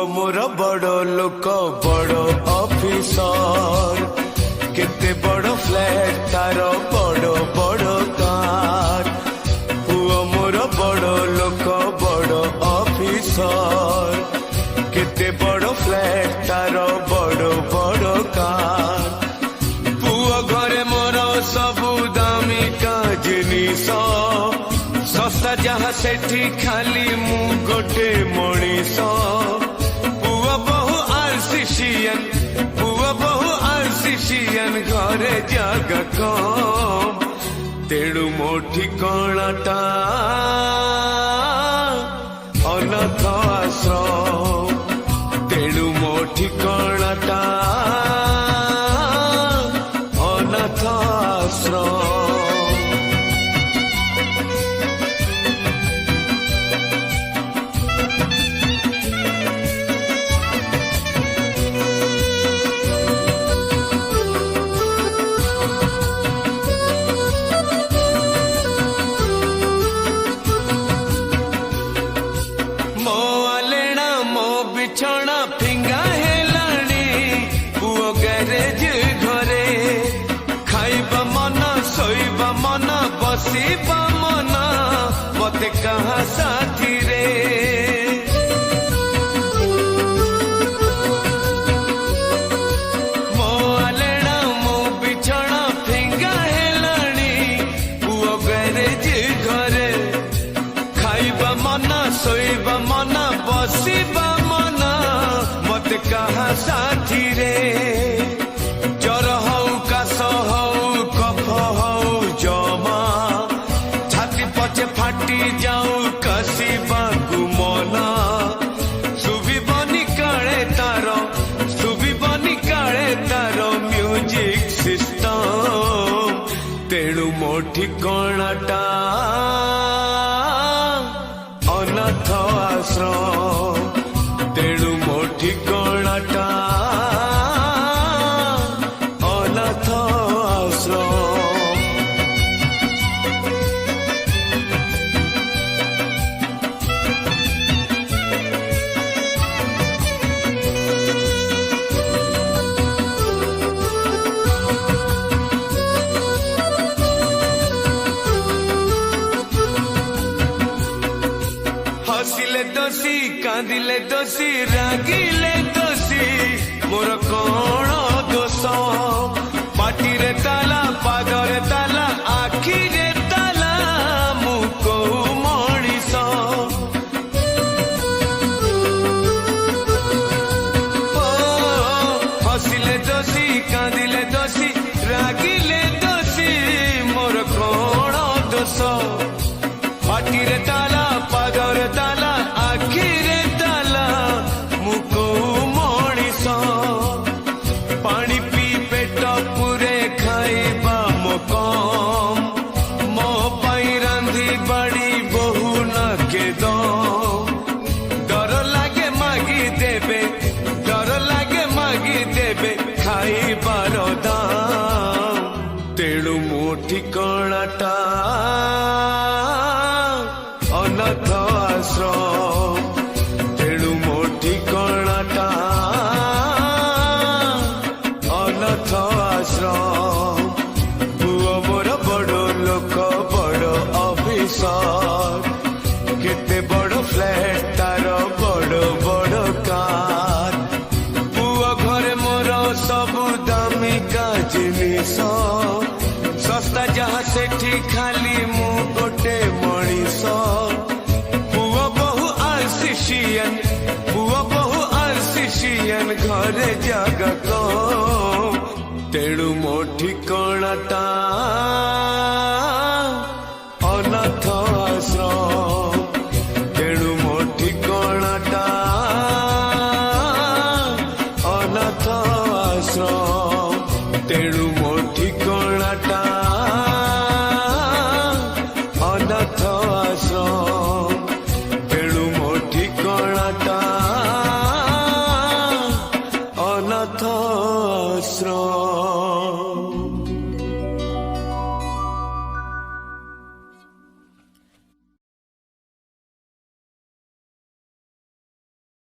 मोर बड़ लोक बड़ ऑफिसर केते बड़ फ्लैट तार बड़ बड़ कार पुओ मोर बड़ लोक बड़ ऑफिसर केते बड़ फ्लैट तार बड़ बड़ कार पुओ घरे मोर सबु दामिका जिनिस सस्ता जहाँ सेठी खाली मु गोटे मनीष पुआ बहु आरसीसीयन घरे जगह कम तेणु मो ठिकाणाटा अनाथ आश्रम तेणु मो ठिकाणाटा अनाथ आश्रम। बिछौना फिंगा हेलाणी पुओ गैरेज घरे खाइबा मन सोइबा मन बसिबा मन मते कहाँ साथी रे मो आलेना मो बिछौना फिंगा हेलाणी पुओ गैरेज घरे खाइबा मन सोइबा मन बसिबा कहाँ साथी रे जर हौ काश हौ कफ हौ जमा छाती पछे फाटी जाऊ कसिबाकु मन सुबिबनी काळे तार म्यूजिक सिस्टम तेणु मो ठिकाणाटा अनाथ आश्रम तेणु मो ठिकाणाटा अनाथ आश्रम। हसिले दोषी कांदिले दोषी रागिले दोषी मोर कौन दोष पाटिरे ताला पादरे ताला आखिरे ताला मु को मनीष हसिले दोषी कांदिले दोषी रागिले दोषी मोर कौन दोष पाटिरे ताला पादरे ताला आखिरे ताला मुको मनीष पानी पी पेट पुरे खाइबा मो कम मो पाई रांधी बाड़ी बहु न के दम डर लागे मागी देबे खाइबार दाम तेणु मो ठिकाणाटा अनाथ आश्रम तेणु मो ठिकाणाटा अनाथ आश्रम पुओ मोर बड़ लोक बड़ ऑफिसर केते बड़ फ्लैट तार बड़ बड़ कार पुओ घरे मोर सबु दामिका जिनिस सस्ता जहाँ सेठी खाली मु गोटे मनीष पुओ बहु आरसीसीयन ପଲିସିଆନ ଘରେ ଜାଗା କମ୍ ତେଣୁ ମୋ ଠିକଣାଟା